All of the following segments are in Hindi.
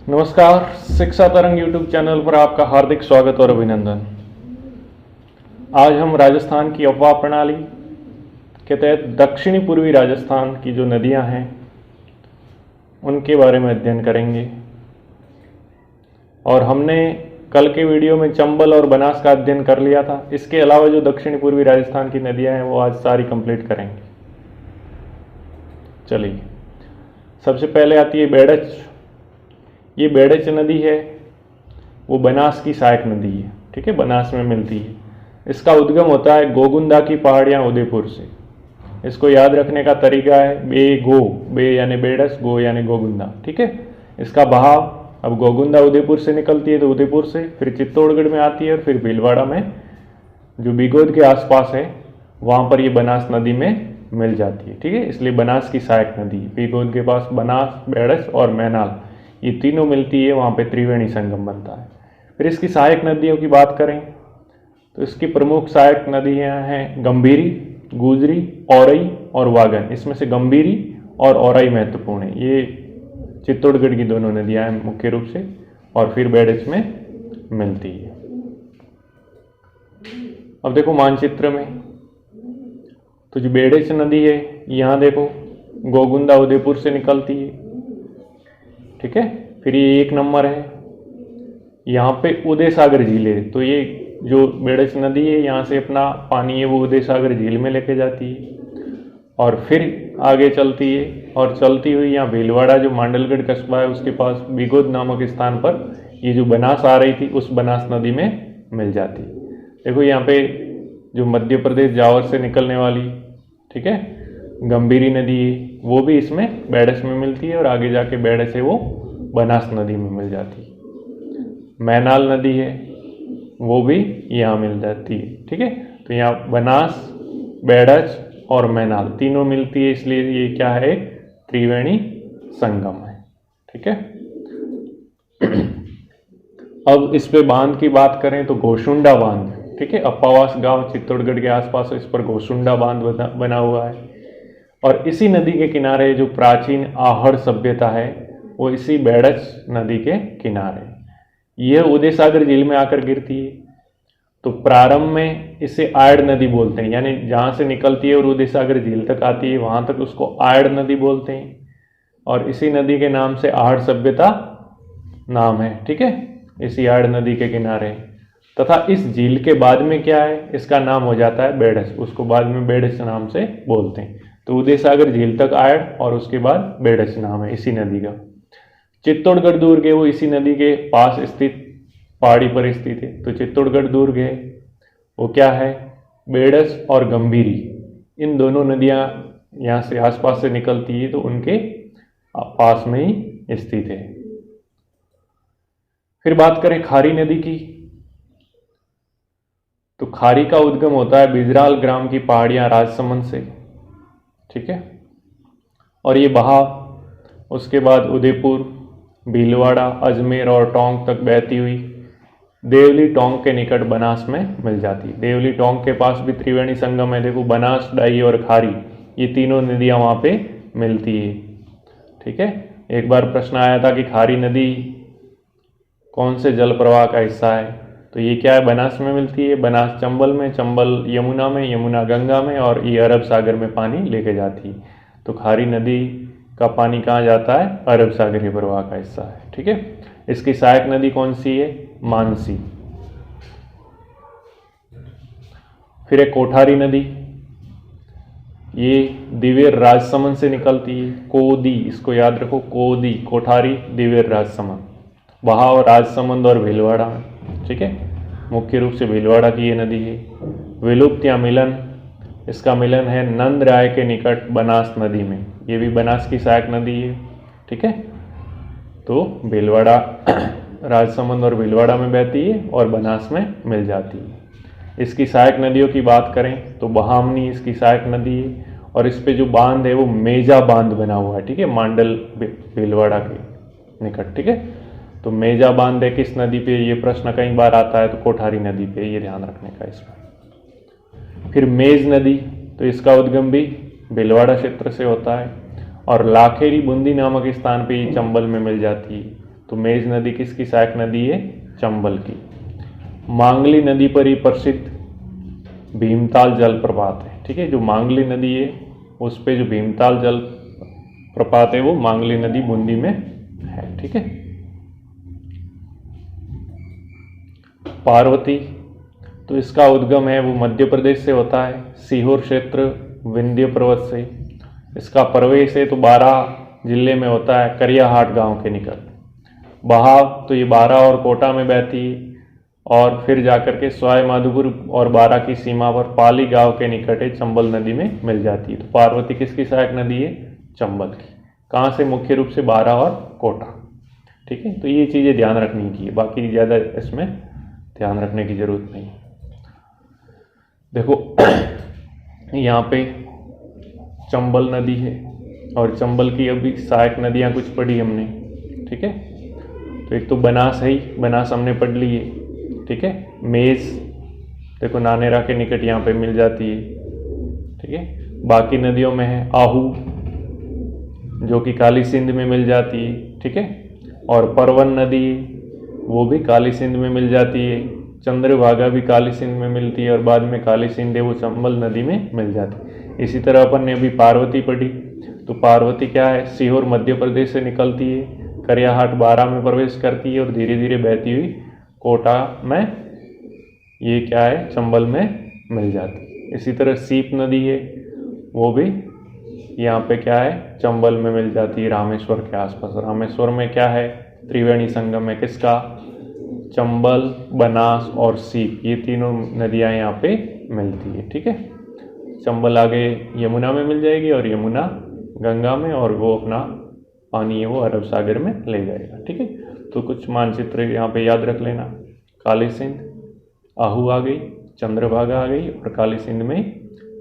नमस्कार। शिक्षा तरंग यूट्यूब चैनल पर आपका हार्दिक स्वागत और अभिनंदन। आज हम राजस्थान की अफवाह प्रणाली के तहत दक्षिणी पूर्वी राजस्थान की जो नदियां हैं उनके बारे में अध्ययन करेंगे। और हमने कल के वीडियो में चंबल और बनास का अध्ययन कर लिया था। इसके अलावा जो दक्षिणी पूर्वी राजस्थान की नदियां हैं वो आज सारी कंप्लीट करेंगे। चलिए, सबसे पहले आती है बेड़च। ये बेड़च नदी है, वो बनास की सहायक नदी है। ठीक है, बनास में मिलती है। इसका उद्गम होता है गोगुंदा की पहाड़ियाँ उदयपुर से। इसको याद रखने का तरीका है बे यानी बेड़च, गो यानी गोगुंदा। ठीक है, इसका बहाव, अब गोगुंदा उदयपुर से निकलती है तो उदयपुर से फिर चित्तौड़गढ़ में आती है और फिर भीलवाड़ा में जो बिगोद के आसपास है वहाँ पर ये बनास नदी में मिल जाती है। ठीक है, इसलिए बनास की सहायक नदी है। बिगोद के पास बनास, बेड़च और मैनाल ये तीनों मिलती है, वहाँ पे त्रिवेणी संगम बनता है। फिर इसकी सहायक नदियों की बात करें तो इसकी प्रमुख सहायक नदियाँ हैं गंभीरी, गुजरी, औरई और वागन। इसमें से गंभीरी और औरई महत्वपूर्ण है। ये चित्तौड़गढ़ की दोनों नदियाँ हैं मुख्य रूप से, और फिर बेड़च में मिलती है। अब देखो मानचित्र में तो जो बेड़च नदी है यहाँ देखो गोगुंदा उदयपुर से निकलती है। ठीक है, फिर ये 1 नंबर है। यहाँ पे उदय सागर झील है, तो ये जो बेड़च नदी है यहाँ से अपना पानी है वो उदय सागर झील में लेके जाती है और फिर आगे चलती है और चलती हुई यहाँ भीलवाड़ा जो मांडलगढ़ कस्बा है उसके पास बिगोद नामक स्थान पर ये जो बनास आ रही थी उस बनास नदी में मिल जाती है। देखो यहाँ पे जो मध्य प्रदेश जावर से निकलने वाली, ठीक है, गंभीरी नदी है वो भी इसमें बेड़च में मिलती है और आगे जाके बेड़च से वो बनास नदी में मिल जाती है। मैनाल नदी है वो भी यहाँ मिल जाती है। ठीक है, तो यहाँ बनास, बेड़च और मैनाल तीनों मिलती है, इसलिए ये क्या है, त्रिवेणी संगम है। ठीक है, अब इस पे बांध की बात करें तो घोसुंडा बांध। ठीक है, अप्पावास गांव चित्तौड़गढ़ के आसपास इस पर घोसुंडा बांध बना हुआ है और इसी नदी के किनारे जो प्राचीन आहड़ सभ्यता है वो इसी बेड़च नदी के किनारे, यह उदय सागर झील में आकर गिरती है। तो प्रारंभ में इसे आयड़ नदी बोलते हैं, यानी जहाँ से निकलती है और उदय सागर झील तक आती है वहाँ तक उसको आयड़ नदी बोलते हैं और इसी नदी के नाम से आहड़ सभ्यता नाम है। ठीक है, इसी आयड़ नदी के किनारे, तथा इस झील के बाद में क्या है, इसका नाम हो जाता है बेड़च। उसको बाद में बेड़च नाम से बोलते हैं। तो उदय सागर झील तक आयड़ और उसके बाद बेड़च नाम है इसी नदी का। चित्तौड़गढ़ दुर्ग है वो इसी नदी के पास स्थित पहाड़ी पर स्थित है। तो चित्तौड़गढ़ दुर्ग है वो क्या है, बेड़च और गंभीरी, इन दोनों नदियाँ यहाँ से आसपास से निकलती है तो उनके पास में ही स्थित है। फिर बात करें खारी नदी की तो खारी का उद्गम होता है बिजराल ग्राम की पहाड़ियाँ राजसमंद से। ठीक है, और ये बहाव उसके बाद उदयपुर, भीलवाड़ा, अजमेर और टोंक तक बहती हुई देवली टोंक के निकट बनास में मिल जाती है। देवली टोंक के पास भी त्रिवेणी संगम है। देखो बनास, डाई और खारी ये तीनों नदियाँ वहाँ पे मिलती है। ठीक है, एक बार प्रश्न आया था कि खारी नदी कौन से जल प्रवाह का हिस्सा है, तो ये क्या है, बनास में मिलती है। बनास चंबल में, चंबल यमुना में, यमुना गंगा में और ये अरब सागर में पानी लेके जाती है। तो खारी नदी का पानी कहाँ जाता है, अरब सागरीय प्रवाह का हिस्सा है। ठीक है, इसकी सहायक नदी कौन सी है, मानसी। फिर एक कोठारी नदी, ये दिवेर राजसमंद से निकलती है। कोदी, इसको याद रखो, कोदी, कोठारी, दिवेर राजसमंद, बहाव राजसमंद और भीलवाड़ा में। ठीक है, मुख्य रूप से भीलवाड़ा की ये नदी है। विलुप्त या मिलन, इसका मिलन है नंद राय के निकट बनास नदी में, ये भी बनास की सहायक नदी है। ठीक है, तो भीलवाड़ा राजसमंद और भीलवाड़ा में बहती है और बनास में मिल जाती है। इसकी सहायक नदियों की बात करें तो बहामनी इसकी सहायक नदी है और इस पे जो बांध है वो मेजा बांध बना हुआ है। ठीक है, मांडल भीलवाड़ा के निकट। ठीक है, तो मेजा बांध है किस नदी पे, ये प्रश्न कई बार आता है, तो कोठारी नदी पे, ये ध्यान रखने का इसमें। फिर मेज नदी, तो इसका उद्गम भी भीलवाड़ा क्षेत्र से होता है और लाखेरी बूंदी नामक स्थान पे ये चंबल में मिल जाती है। तो मेज नदी किसकी सहायक नदी है? चंबल की। मांगली नदी पर ही प्रसिद्ध भीमताल जलप्रपात है, ठीक है। जो मांगली नदी है उस पे जो भीमताल जल प्रपात है वो मांगली नदी बूंदी में है, ठीक है। पार्वती, तो इसका उद्गम है वो मध्य प्रदेश से होता है, सीहोर क्षेत्र विंध्य पर्वत से। इसका प्रवेश है तो बारा जिले में होता है, करियाहाट गांव के निकट। बहाव, तो ये बारा और कोटा में बहती है और फिर जाकर के सवाई माधोपुर और बारा की सीमा पर पाली गांव के निकट है, चंबल नदी में मिल जाती है। तो पार्वती किसकी सहायक नदी है? चंबल की। कहाँ से? मुख्य रूप से बारा और कोटा, ठीक है। तो ये चीज़ें ध्यान रखनी चाहिए, बाकी ज़्यादा इसमें ध्यान रखने की जरूरत नहीं। देखो यहाँ पे चंबल नदी है और चंबल की अभी सहायक नदियाँ कुछ पढ़ी हमने, ठीक है। तो एक तो बनास है, बनास हमने पढ़ ली है, ठीक है। मेज देखो नानेरा के निकट यहाँ पे मिल जाती है, ठीक है। बाकी नदियों में है आहू जो कि काली सिंध में मिल जाती है, ठीक है। और परवन नदी वो भी काली सिंध में मिल जाती है। चंद्रभागा भी काली सिंध में मिलती है और बाद में काली सिंध है वो चंबल नदी में मिल जाती है। इसी तरह अपन ने अभी पार्वती पढ़ी, तो पार्वती क्या है? सीहोर मध्य प्रदेश से निकलती है, करियाहाट बारा में प्रवेश करती है और धीरे धीरे बहती हुई कोटा में ये क्या है? चंबल में मिल जाती है। इसी तरह सीप नदी है वो भी यहाँ पे क्या है? चंबल में मिल जाती है, रामेश्वर के आसपास। रामेश्वर में क्या है? त्रिवेणी संगम है, किसका? चंबल, बनास और सीप, ये तीनों नदियाँ यहाँ पे मिलती है, ठीक है। चंबल आगे यमुना में मिल जाएगी और यमुना गंगा में, और वो अपना पानी है वो अरब सागर में ले जाएगा, ठीक है। तो कुछ मानचित्र यहाँ पे याद रख लेना। काली सिंध, आहू आ गई, चंद्रभागा आ गई और काली सिंध में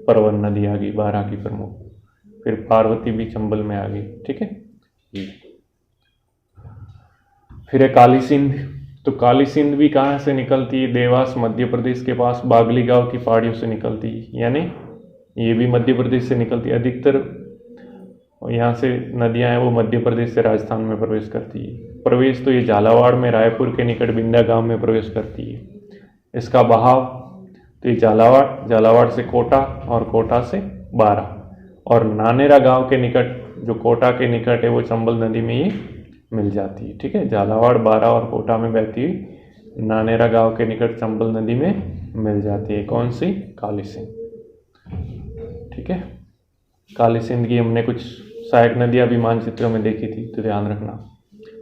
परवन नदी आ गई, बारह की प्रमुख। फिर पार्वती भी चंबल में आ गई, ठीक है। फिर है काली सिंध, तो काली सिंध भी कहाँ से निकलती है? देवास मध्य प्रदेश के पास बागली गांव की पहाड़ियों से निकलती है, यानी ये भी मध्य प्रदेश से निकलती है। अधिकतर यहाँ से नदियाँ हैं वो मध्य प्रदेश से राजस्थान में प्रवेश करती है। प्रवेश तो ये झालावाड़ में रायपुर के निकट बिंदा गांव में प्रवेश करती है। इसका बहाव तो ये झालावाड़ से कोटा और कोटा से बारा, और नानेरा गांव के निकट जो कोटा के निकट है वो चंबल नदी में ये मिल जाती है, ठीक है। झालावाड़, बारा और कोटा में बहती हुई नानेरा गांव के निकट चंबल नदी में मिल जाती है। कौन सी? काली सिंध, ठीक है। काली सिंध की हमने कुछ सहायक नदियाँ भी मानचित्रों में देखी थी, तो ध्यान रखना।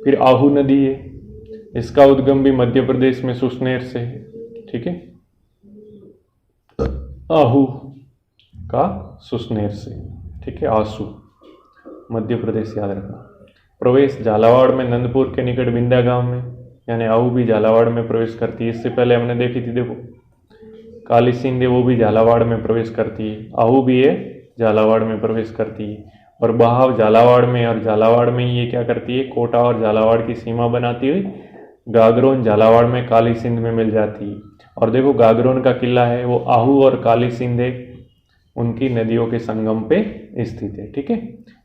फिर आहू नदी है, इसका उद्गम भी मध्य प्रदेश में सुसनेर से है, ठीक है। आहू का सुसनेर से, ठीक है। आंसू मध्य प्रदेश याद रखना। प्रवेश झालावाड़ में नंदपुर के निकट बिंदा गांव में, यानी आहू भी झालावाड़ में प्रवेश करती है। इससे पहले हमने देखी थी, देखो काली सिंध है वो भी झालावाड़ में प्रवेश करती है, आहू भी है झालावाड़ में प्रवेश करती है। और बहाव झालावाड़ में, और झालावाड़ में ये क्या करती है? कोटा और झालावाड़ की सीमा बनाती हुई गागरोन झालावाड़ में काली सिंध में मिल जाती है। और देखो गागरोन का किला है वो आहू और काली सिंध है उनकी नदियों के संगम पे स्थित है, ठीक है।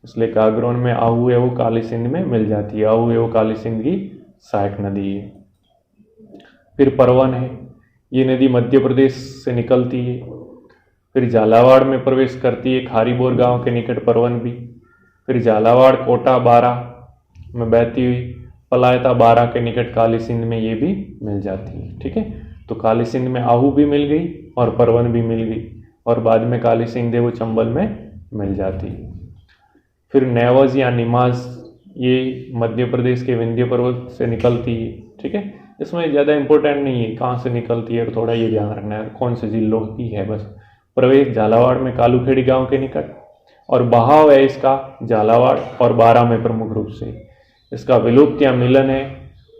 इसलिए गागरोन में आहू है वो काली सिंध में मिल जाती है। आहू है वो काली सिंध की सहायक नदी है। फिर परवन है, ये नदी मध्य प्रदेश से निकलती है, फिर झालावाड़ में प्रवेश करती है, खारीबोर गांव के निकट परवन भी। फिर झालावाड़, कोटा, बारा में बहती हुई पलायता बारा के निकट काली सिंध में ये भी मिल जाती है, ठीक है। तो काली सिंध में आहू भी मिल गई और परवन भी मिल गई, और बाद में काली सिंध है वो चंबल में मिल जाती है। फिर नेवज या निमाज, ये मध्य प्रदेश के विंध्य पर्वत से निकलती है, ठीक है। इसमें ज़्यादा इंपॉर्टेंट नहीं है कहाँ से निकलती है, और थोड़ा ये ध्यान रखना है कौन से जिलों की है बस। प्रवेश झालावाड़ में कालूखेड़ी गांव के निकट, और बहाव है इसका झालावाड़ और बारा में प्रमुख रूप से। इसका विलुप्त या मिलन है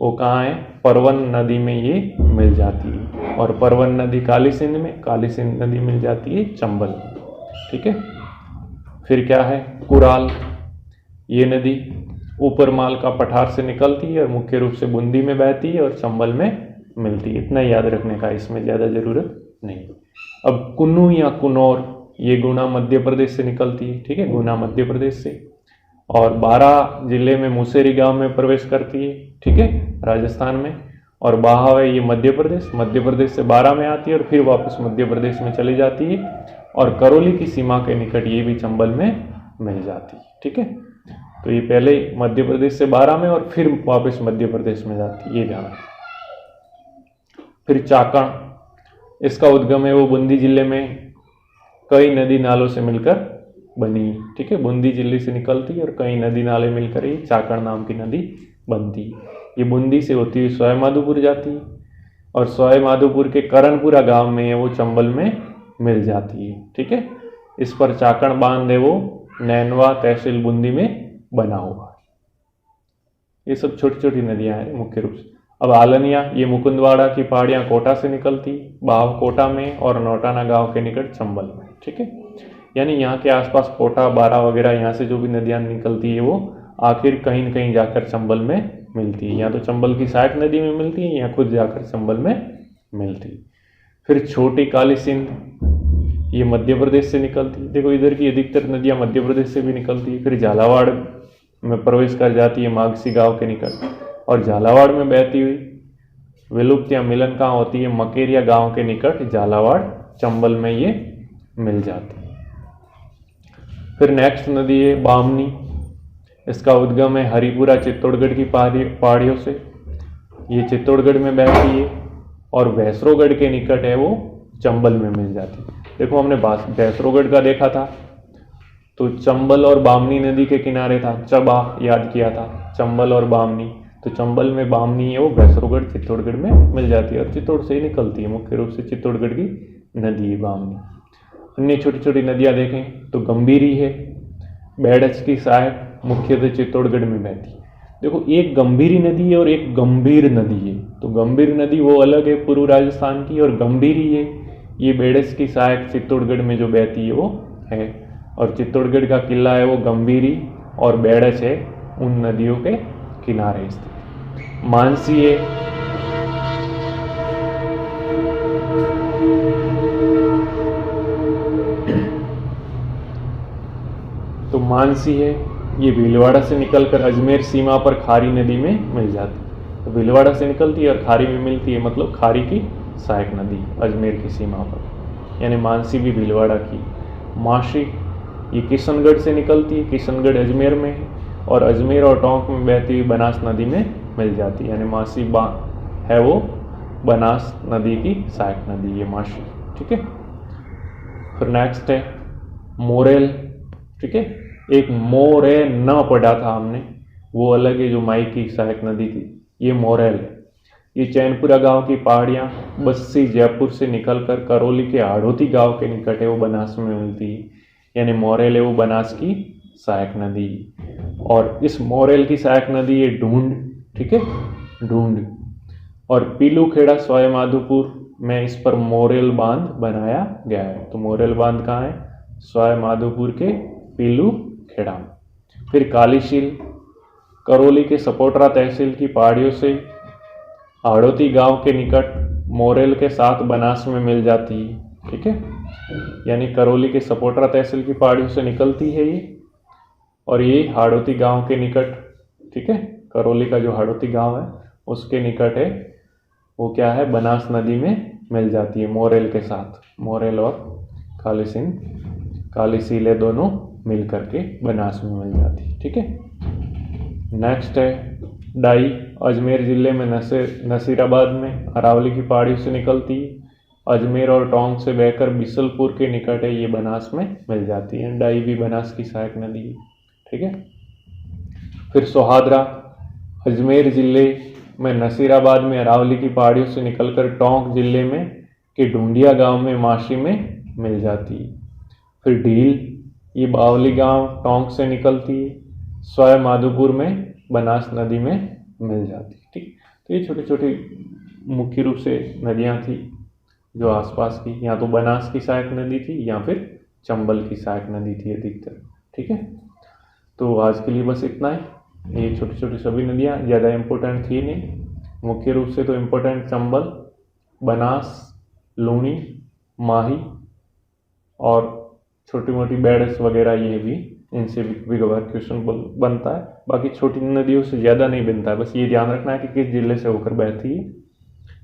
वो कहाँ है? परवन नदी में ये मिल जाती है, और परवन नदी काली सिंध में, काली सिंध नदी मिल जाती है चंबल में, ठीक है। फिर क्या है? कुराल, ये नदी ऊपर माल का पठार से निकलती है और मुख्य रूप से बूंदी में बहती है और चंबल में मिलती है। इतना याद रखने का, इसमें ज़्यादा ज़रूरत नहीं। अब कुन्नू या कुनौर, ये गुना मध्य प्रदेश से निकलती है, ठीक है, गुना मध्य प्रदेश से। और बारा जिले में मुसेरी गांव में प्रवेश करती है, ठीक है, राजस्थान में। और बाहा है ये मध्य प्रदेश से बारा में आती है और फिर वापस मध्य प्रदेश में चली जाती है। और करौली की सीमा के निकट ये भी चंबल में मिल जाती है, ठीक है। तो ये पहले मध्य प्रदेश से बारा में और फिर वापस मध्य प्रदेश में जाती है, ये ध्यान रखें। फिर चाकण, इसका उद्गम है वो बूंदी जिले में कई नदी नालों से मिलकर बनी, ठीक है। बूंदी जिले से निकलती है और कई नदी नाले मिलकर ये चाकण नाम की नदी बनती है। ये बूंदी से होती हुई सवाई माधोपुर जाती है और सवाई माधोपुर के करनपुरा गांव में है वो चंबल में मिल जाती है, ठीक है। इस पर चाकण बांध है वो नैनवा तहसील बूंदी में बना हुआ है। ये सब छोटी छोटी नदियां हैं मुख्य रूप से। अब आलनिया, ये मुकुंदवाड़ा की पहाड़ियां कोटा से निकलती, बाव कोटा में और नौटाना गांव के निकट चंबल में, ठीक है। यानी यहाँ के आसपास कोटा, बारा वगैरह यहाँ से जो भी नदियां निकलती है वो आखिर कहीं न कहीं जाकर चंबल में मिलती है। या तो चंबल की सहायक नदी में मिलती है या खुद जाकर चंबल में मिलती है। फिर छोटी काली सिंध, ये मध्य प्रदेश से निकलती है। देखो इधर की अधिकतर नदियां मध्य प्रदेश से भी निकलती है। फिर झालावाड़ में प्रवेश कर जाती है मागसी गांव के निकट, और झालावाड़ में बहती हुई विलुप्त या मिलन कहाँ होती है, मकेरिया गांव के निकट झालावाड़ चंबल में ये मिल जाती है। फिर नेक्स्ट नदी है बामनी, इसका उद्गम है हरिपुरा चित्तौड़गढ़ की पहाड़ियों से, ये चित्तौड़गढ़ में बहती है और भैंसरोगढ़ के निकट है वो चंबल में मिल जाती है। देखो हमने भैंसरोगढ़ का देखा था तो चंबल और बामनी नदी के किनारे था, चबा याद किया था, चंबल और बामनी। तो चंबल में बामनी है वो भैंसरोगढ़ चित्तौड़गढ़ में मिल जाती है और चित्तौड़ से ही निकलती है, मुख्य रूप से चित्तौड़गढ़ की नदी है बामनी। अन्य छोटी छोटी नदियाँ देखें तो गंभीरी है, बैडच की सहायक, मुख्यतः चित्तौड़गढ़ में बहती है। देखो एक गंभीरी नदी है और एक गंभीर नदी है। तो गंभीर नदी वो अलग है पूर्व राजस्थान की, और गंभीरी है ये बेड़स की सहायक चित्तौड़गढ़ में जो बहती है वो है। और चित्तौड़गढ़ का किला है वो गंभीरी और बेड़स है उन नदियों के किनारे स्थित। मानसी है, तो मानसी है ये भीलवाड़ा से निकलकर अजमेर सीमा पर खारी नदी में मिल जाती है। तो भीलवाड़ा से निकलती है और खारी में मिलती है, मतलब खारी की सहायक नदी अजमेर की सीमा पर, यानी मानसी भी भीलवाड़ा की। माशी ये किशनगढ़ से निकलती है, किशनगढ़ अजमेर में है, और अजमेर और टोंक में बहती हुई बनास नदी में मिल जाती है, यानी मासी है वो बनास नदी की सहायक नदी है माशी, ठीक है। फिर नेक्स्ट है मोरेल, ठीक है। एक मोरे न पढ़ा था हमने, वो अलग है जो माई की सहायक नदी थी, ये मोरेल है। ये चैनपुरा गांव की पहाड़ियाँ बस्सी जयपुर से निकलकर करौली के हाड़ोती गांव के निकट है वो बनास में मिलती है, यानी मोरेल है वो बनास की सहायक नदी। और इस मोरेल की सहायक नदी है ढूंढ, ठीक है, ढूंढ। और पीलू खेड़ा सवाई माधोपुर में इस पर मोरेल बांध बनाया गया है। तो मोरेल बांध कहाँ है, सवाई माधोपुर के पीलू खेड़ा में। फिर कालीशील करौली के सपोटरा तहसील की पहाड़ियों से हाड़ोती गांव के निकट मोरेल के साथ बनास में मिल जाती है, ठीक है। यानी करौली के सपोटरा तहसील की पहाड़ियों से निकलती है ये, और ये हाड़ोती गांव के निकट, ठीक है, करौली का जो हाड़ोती गांव है उसके निकट है वो क्या है, बनास नदी में मिल जाती है मोरेल के साथ। मोरेल और कालीसील दोनों मिल करके बनास में मिल जाती है, ठीक है। नेक्स्ट है डाई, अजमेर जिले में नसीराबाद में अरावली की पहाड़ियों से निकलती है, अजमेर और टोंक से बहकर बिसलपुर के निकट है ये बनास में मिल जाती है। डाई भी बनास की सहायक नदी है, ठीक है। फिर सोहादरा, अजमेर जिले में नसीराबाद में अरावली की पहाड़ियों से निकलकर टोंक जिले में के ढूंढिया गांव में माशी में मिल जाती है। फिर ढील, ये बावली गांव टोंक से निकलती है, सवाई माधोपुर में बनास नदी में मिल जाती है, ठीक। तो ये छोटी छोटी मुख्य रूप से नदियां थी जो आसपास की, या तो बनास की सहायक नदी थी या फिर चंबल की सहायक नदी थी अधिकतर, ठीक है। तो आज के लिए बस इतना ही। ये छोटी छोटी सभी नदियाँ ज़्यादा इम्पोर्टेंट थी नहीं, मुख्य रूप से तो इम्पोर्टेंट चंबल, बनास, लूणी, माही और छोटी मोटी बैडस वगैरह ये भी इनसे विगवार क्वेश्चन बनता है। बाकी छोटी नदियों से ज़्यादा नहीं बनता है, बस ये ध्यान रखना है कि किस जिले से होकर बहती है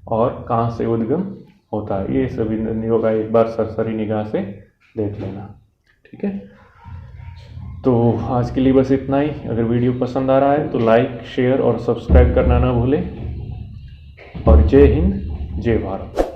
और कहाँ से उद्गम होता है। ये सभी नदियों का एक बार सरसरी निगाह से देख लेना, ठीक है। तो आज के लिए बस इतना ही। अगर वीडियो पसंद आ रहा है तो लाइक, शेयर और सब्सक्राइब करना ना भूलें। और जय हिंद, जय भारत।